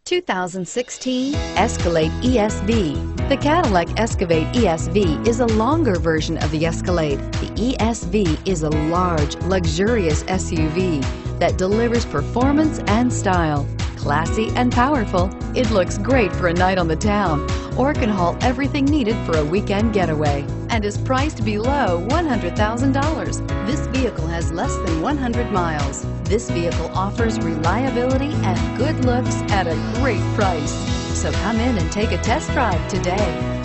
2016 Escalade ESV. The Cadillac Escalade ESV is a longer version of the Escalade. The ESV is a large, luxurious SUV that delivers performance and style. Classy and powerful, it looks great for a night on the town or can haul everything needed for a weekend getaway and is priced below $100,000. This vehicle has less than 100 miles. This vehicle offers reliability and good looks at a great price. So come in and take a test drive today.